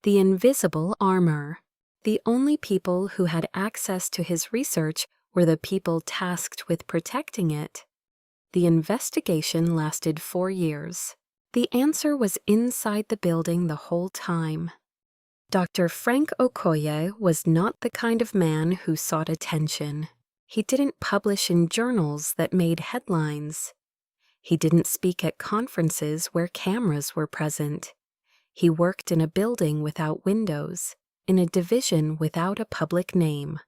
The invisible armor. The only people who had access to his research were the people tasked with protecting it. The investigation lasted 4 years. The answer was inside the building the whole time. Dr. Frank Okoye was not the kind of man who sought attention. He didn't publish in journals that made headlines. He didn't speak at conferences where cameras were present. He worked in a building without windows, in a division without a public name,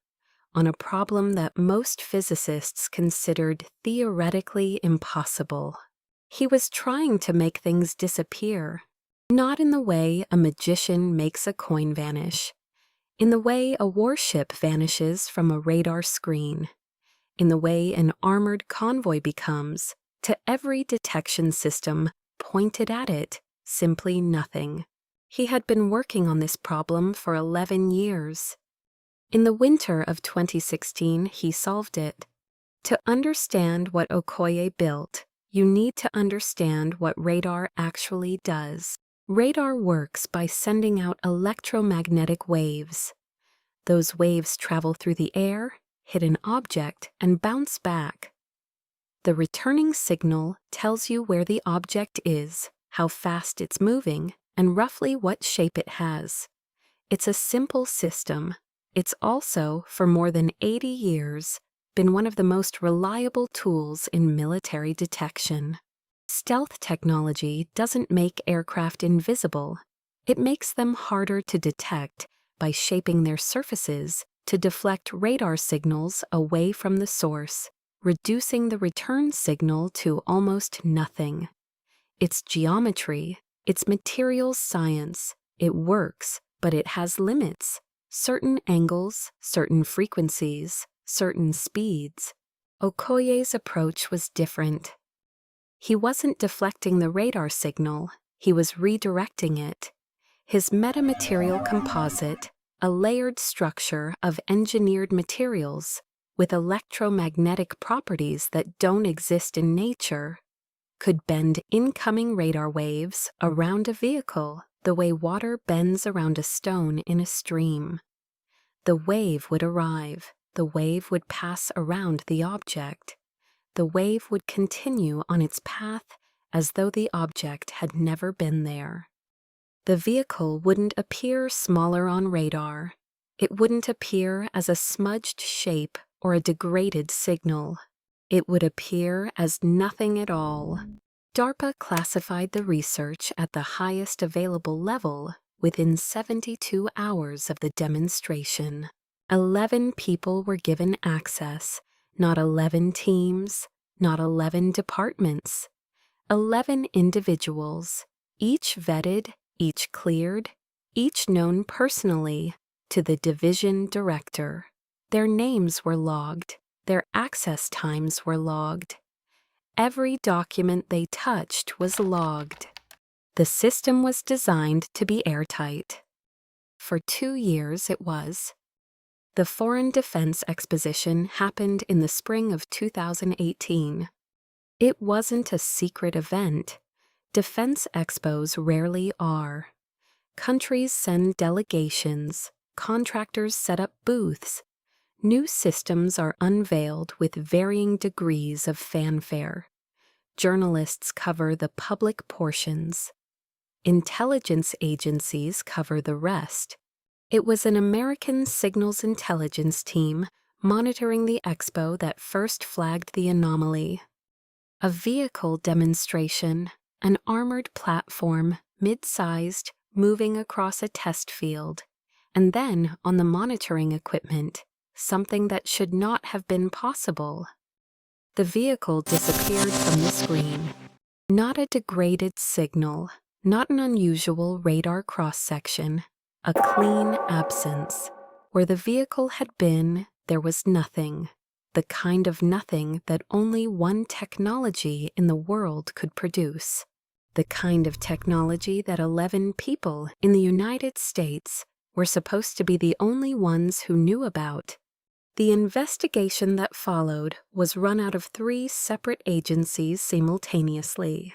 on a problem that most physicists considered theoretically impossible. He was trying to make things disappear, not in the way a magician makes a coin vanish, in the way a warship vanishes from a radar screen, in the way an armored convoy becomes, to every detection system pointed at it, simply nothing. He had been working on this problem for 11 years. In the winter of 2016, he solved it. To understand what Okoye built, you need to understand what radar actually does. Radar works by sending out electromagnetic waves. Those waves travel through the air, hit an object, and bounce back. The returning signal tells you where the object is, how fast it's moving, and roughly what shape it has. It's a simple system. It's also, for more than 80 years, been one of the most reliable tools in military detection. Stealth technology doesn't make aircraft invisible. It makes them harder to detect by shaping their surfaces to deflect radar signals away from the source, reducing the return signal to almost nothing. It's geometry, it's materials science. It works, but it has limits. Certain angles, certain frequencies, certain speeds. Okoye's approach was different. He wasn't deflecting the radar signal, he was redirecting it. His metamaterial composite, a layered structure of engineered materials with electromagnetic properties that don't exist in nature, could bend incoming radar waves around a vehicle the way water bends around a stone in a stream. The wave would arrive, the wave would pass around the object. The wave would continue on its path as though the object had never been there. The vehicle wouldn't appear smaller on radar. It wouldn't appear as a smudged shape or a degraded signal. It would appear as nothing at all. DARPA classified the research at the highest available level within 72 hours of the demonstration. 11 people were given access, not 11 teams, not 11 departments. 11 individuals, each vetted, each cleared, each known personally to the division director. Their names were logged, their access times were logged. Every document they touched was logged. The system was designed to be airtight. For 2 years it was. The Foreign Defense Exposition happened in the spring of 2018. It wasn't a secret event. Defense expos rarely are. Countries send delegations, contractors set up booths. New systems are unveiled with varying degrees of fanfare. Journalists cover the public portions. Intelligence agencies cover the rest. It was an American signals intelligence team monitoring the expo that first flagged the anomaly. A vehicle demonstration, an armored platform, mid-sized, moving across a test field, and then on the monitoring equipment, something that should not have been possible. The vehicle disappeared from the screen. Not a degraded signal, not an unusual radar cross-section, a clean absence. Where the vehicle had been, there was nothing, the kind of nothing that only one technology in the world could produce. The kind of technology that 11 people in the United States were supposed to be the only ones who knew about. The investigation that followed was run out of 3 separate agencies simultaneously.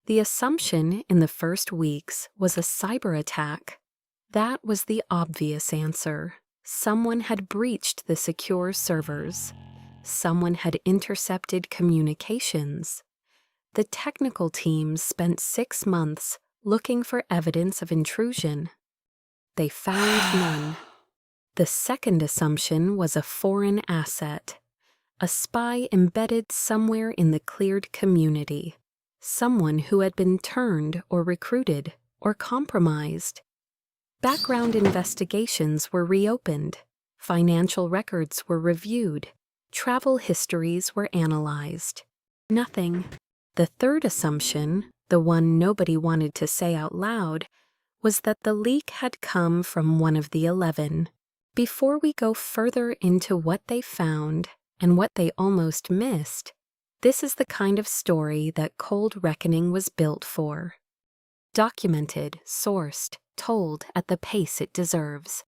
The assumption in the first weeks was a cyber attack. That was the obvious answer. Someone had breached the secure servers. Someone had intercepted communications. The technical team spent 6 months looking for evidence of intrusion. They found none. The second assumption was a foreign asset, a spy embedded somewhere in the cleared community, someone who had been turned or recruited or compromised. Background investigations were reopened, financial records were reviewed, travel histories were analyzed. Nothing. The third assumption, the one nobody wanted to say out loud, was that the leak had come from one of the 11. Before we go further into what they found and what they almost missed, this is the kind of story that Cold Reckoning was built for. Documented, sourced, told at the pace it deserves.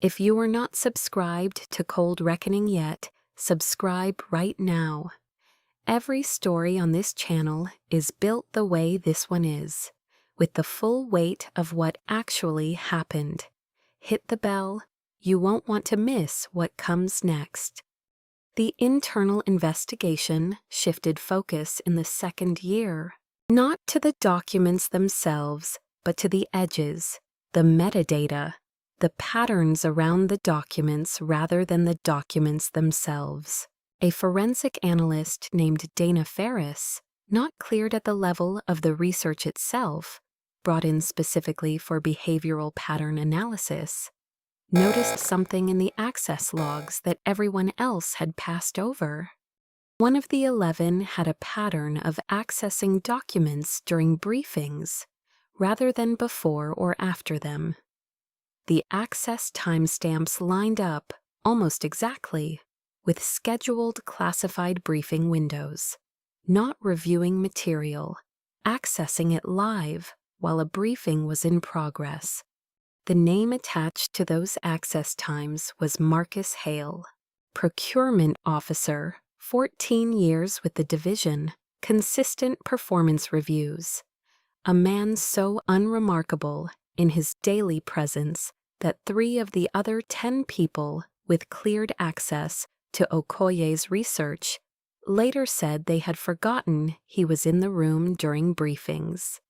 If you are not subscribed to Cold Reckoning yet, subscribe right now. Every story on this channel is built the way this one is, with the full weight of what actually happened. Hit the bell. You won't want to miss what comes next. The internal investigation shifted focus in the second year, not to the documents themselves, but to the edges, the metadata, the patterns around the documents rather than the documents themselves. A forensic analyst named Dana Ferris, not cleared at the level of the research itself, brought in specifically for behavioral pattern analysis, noticed something in the access logs that everyone else had passed over. One of the 11 had a pattern of accessing documents during briefings, rather than before or after them. The access timestamps lined up, almost exactly, with scheduled classified briefing windows, not reviewing material, accessing it live while a briefing was in progress. The name attached to those access times was Marcus Hale, procurement officer, 14 years with the division, consistent performance reviews. A man so unremarkable in his daily presence that 3 of the other 10 people with cleared access to Okoye's research later said they had forgotten he was in the room during briefings.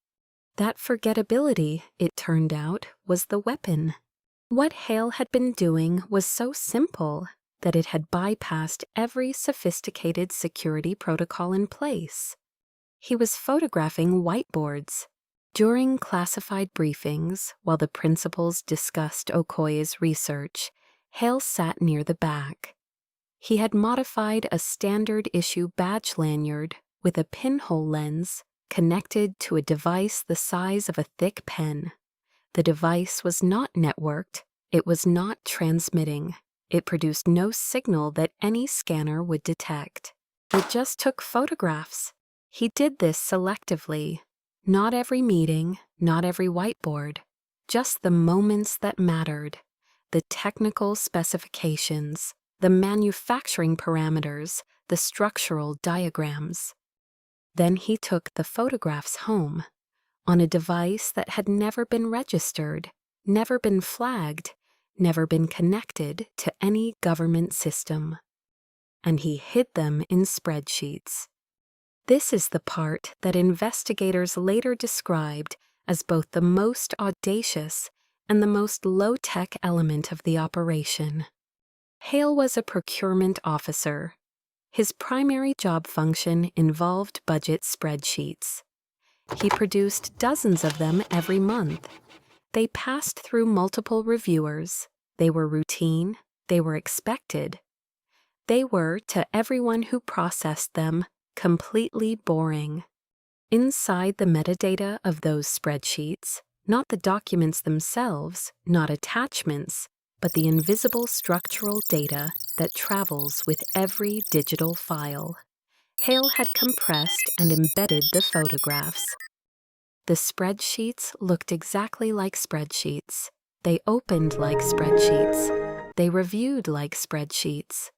That forgettability, it turned out, was the weapon. What Hale had been doing was so simple that it had bypassed every sophisticated security protocol in place. He was photographing whiteboards. During classified briefings, while the principals discussed Okoye's research, Hale sat near the back. He had modified a standard issue badge lanyard with a pinhole lens connected to a device the size of a thick pen. The device was not networked, it was not transmitting. It produced no signal that any scanner would detect. It just took photographs. He did this selectively. Not every meeting, not every whiteboard, just the moments that mattered, the technical specifications, the manufacturing parameters, the structural diagrams. Then he took the photographs home, on a device that had never been registered, never been flagged, never been connected to any government system. And he hid them in spreadsheets. This is the part that investigators later described as both the most audacious and the most low-tech element of the operation. Hale was a procurement officer. His primary job function involved budget spreadsheets. He produced dozens of them every month. They passed through multiple reviewers. They were routine. They were expected. They were, to everyone who processed them, completely boring. Inside the metadata of those spreadsheets, not the documents themselves, not attachments, but the invisible structural data that travels with every digital file. Hale had compressed and embedded the photographs. The spreadsheets looked exactly like spreadsheets. They opened like spreadsheets. They reviewed like spreadsheets.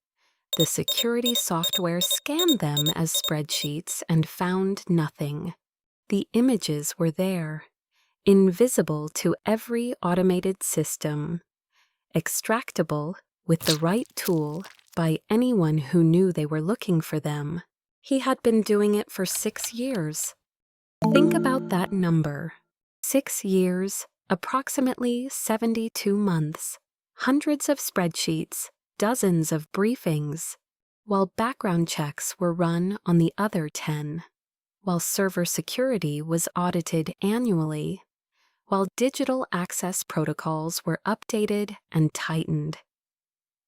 The security software scanned them as spreadsheets and found nothing. The images were there. invisible to every automated system, extractable with the right tool by anyone who knew they were looking for them. He had been doing it for 6 years. Think about that number. 6 years, approximately 72 months, hundreds of spreadsheets, dozens of briefings, while background checks were run on the other 10, while server security was audited annually, while digital access protocols were updated and tightened,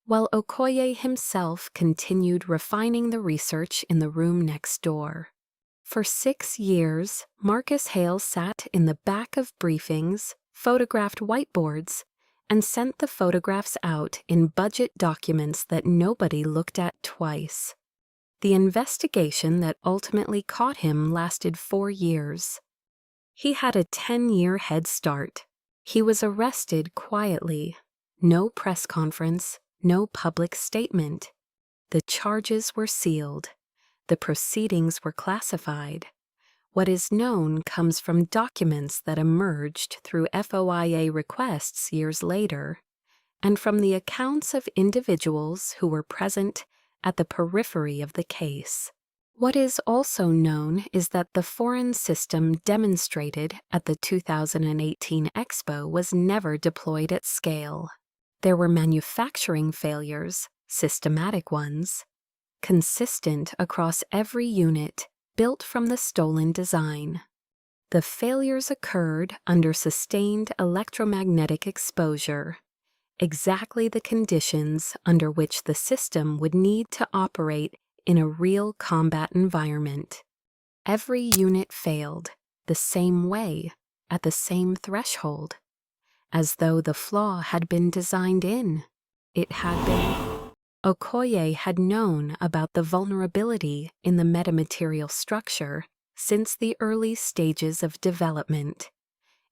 while Okoye himself continued refining the research in the room next door. For 6 years, Marcus Hale sat in the back of briefings, photographed whiteboards, and sent the photographs out in budget documents that nobody looked at twice. The investigation that ultimately caught him lasted 4 years. He had a 10-year head start. He was arrested quietly. No press conference, no public statement. The charges were sealed. The proceedings were classified. What is known comes from documents that emerged through FOIA requests years later, and from the accounts of individuals who were present at the periphery of the case. What is also known is that the foreign system demonstrated at the 2018 Expo was never deployed at scale. There were manufacturing failures, systematic ones, consistent across every unit, built from the stolen design. The failures occurred under sustained electromagnetic exposure, exactly the conditions under which the system would need to operate in a real combat environment. Every unit failed, the same way, at the same threshold, as though the flaw had been designed in. It had been. Okoye had known about the vulnerability in the metamaterial structure since the early stages of development.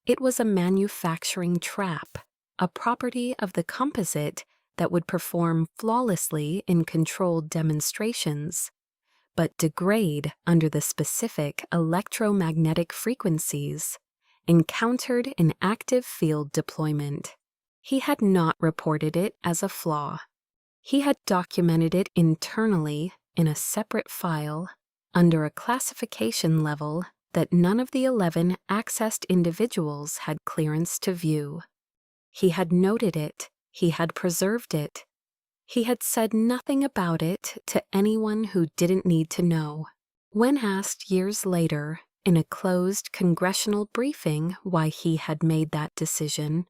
It was a manufacturing trap, a property of the composite that would perform flawlessly in controlled demonstrations, but degrade under the specific electromagnetic frequencies encountered in active field deployment. He had not reported it as a flaw. He had documented it internally in a separate file under a classification level that none of the 11 accessed individuals had clearance to view. He had noted it. He had preserved it. He had said nothing about it to anyone who didn't need to know. When asked years later, in a closed congressional briefing, why he had made that decision,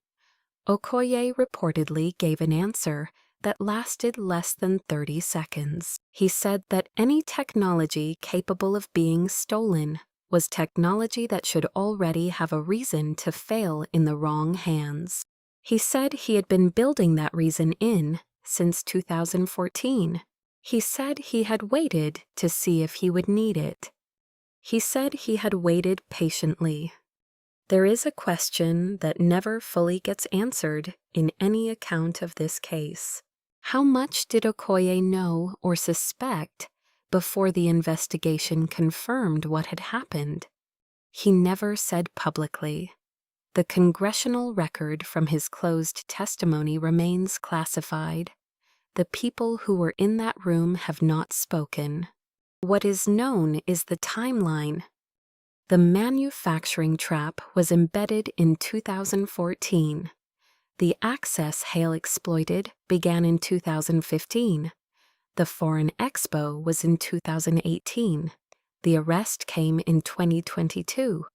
Okoye reportedly gave an answer that lasted less than 30 seconds. He said that any technology capable of being stolen was technology that should already have a reason to fail in the wrong hands. He said he had been building that reason in since 2014. He said he had waited to see if he would need it. He said he had waited patiently. There is a question that never fully gets answered in any account of this case. How much did Okoye know or suspect before the investigation confirmed what had happened? He never said publicly. The congressional record from his closed testimony remains classified. The people who were in that room have not spoken. What is known is the timeline. The manufacturing trap was embedded in 2014. The access Hale exploited began in 2015. The Foreign Expo was in 2018. The arrest came in 2022.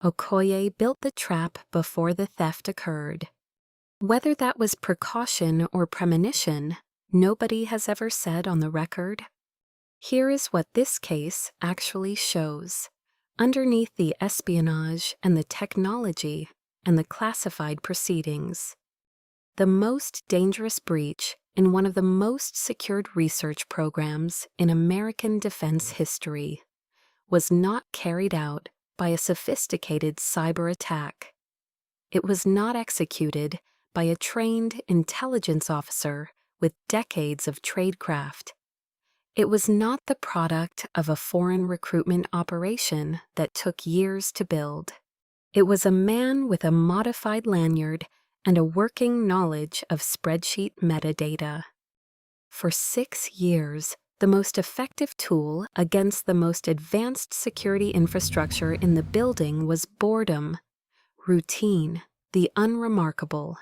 Okoye built the trap before the theft occurred. Whether that was precaution or premonition, nobody has ever said on the record. Here is what this case actually shows. Underneath the espionage and the technology and the classified proceedings. The most dangerous breach in one of the most secured research programs in American defense history was not carried out by a sophisticated cyber attack. It was not executed by a trained intelligence officer with decades of tradecraft. It was not the product of a foreign recruitment operation that took years to build. It was a man with a modified lanyard and a working knowledge of spreadsheet metadata. For 6 years, the most effective tool against the most advanced security infrastructure in the building was boredom, routine, the unremarkable.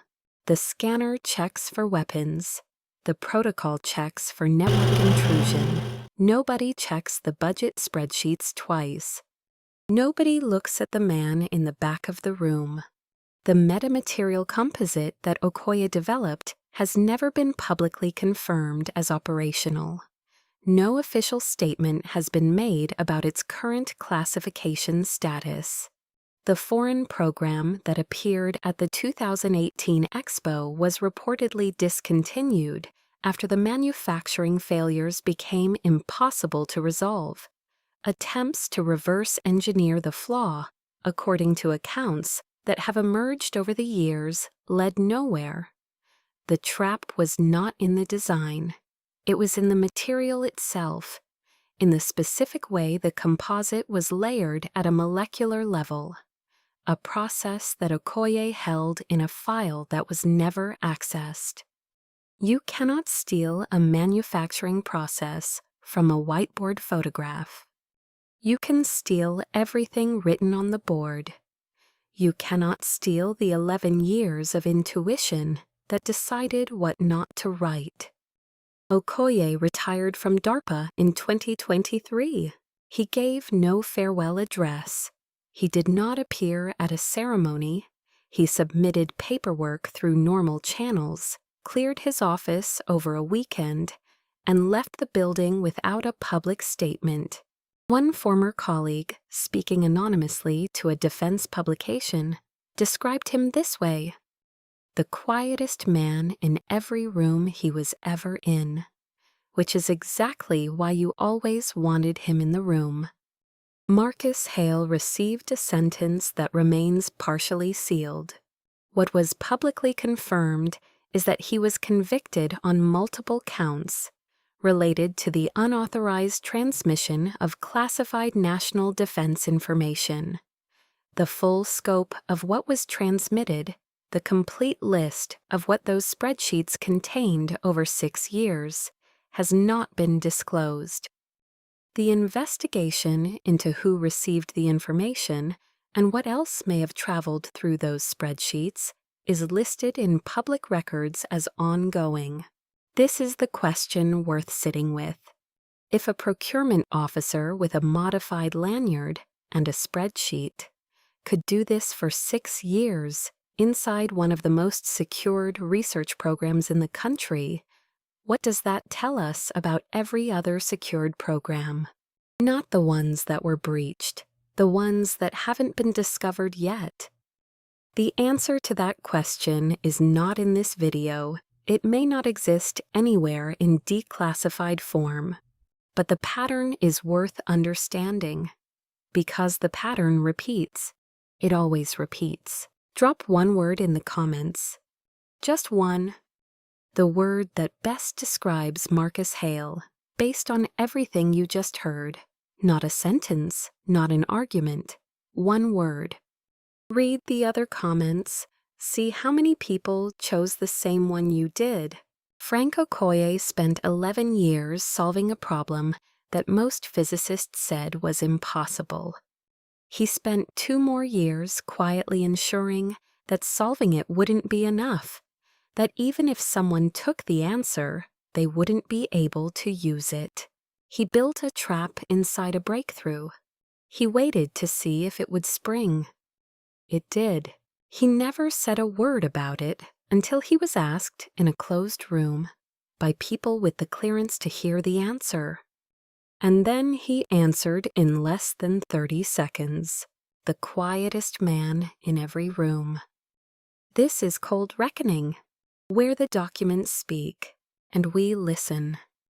The scanner checks for weapons. The protocol checks for network intrusion. Nobody checks the budget spreadsheets twice. Nobody looks at the man in the back of the room. The metamaterial composite that Okoye developed has never been publicly confirmed as operational. No official statement has been made about its current classification status. The foreign program that appeared at the 2018 Expo was reportedly discontinued after the manufacturing failures became impossible to resolve. Attempts to reverse engineer the flaw, according to accounts that have emerged over the years, led nowhere. The trap was not in the design. It was in the material itself, in the specific way the composite was layered at a molecular level, a process that Okoye held in a file that was never accessed. You cannot steal a manufacturing process from a whiteboard photograph. You can steal everything written on the board. You cannot steal the 11 years of intuition that decided what not to write. Okoye retired from DARPA in 2023. He gave no farewell address. He did not appear at a ceremony. He submitted paperwork through normal channels, cleared his office over a weekend, and left the building without a public statement. One former colleague, speaking anonymously to a defense publication, described him this way: the quietest man in every room he was ever in, which is exactly why you always wanted him in the room. Marcus Hale received a sentence that remains partially sealed. What was publicly confirmed is that he was convicted on multiple counts related to the unauthorized transmission of classified national defense information. The full scope of what was transmitted, the complete list of what those spreadsheets contained over 6 years, has not been disclosed. The investigation into who received the information and what else may have traveled through those spreadsheets is listed in public records as ongoing. This is the question worth sitting with. If a procurement officer with a modified lanyard and a spreadsheet could do this for 6 years inside one of the most secured research programs in the country, what does that tell us about every other secured program? Not the ones that were breached, the ones that haven't been discovered yet. The answer to that question is not in this video. It may not exist anywhere in declassified form, but the pattern is worth understanding. Because the pattern repeats. It always repeats. Drop one word in the comments. Just one. The word that best describes Marcus Hale, based on everything you just heard. Not a sentence, not an argument. One word. Read the other comments. See how many people chose the same one you did. Frank Okoye spent 11 years solving a problem that most physicists said was impossible. He spent 2 more years quietly ensuring that solving it wouldn't be enough, that even if someone took the answer, they wouldn't be able to use it. He built a trap inside a breakthrough. He waited to see if it would spring. It did. He never said a word about it until he was asked in a closed room by people with the clearance to hear the answer. And then he answered in less than 30 seconds, the quietest man in every room. This is cold reckoning, where the documents speak and we listen.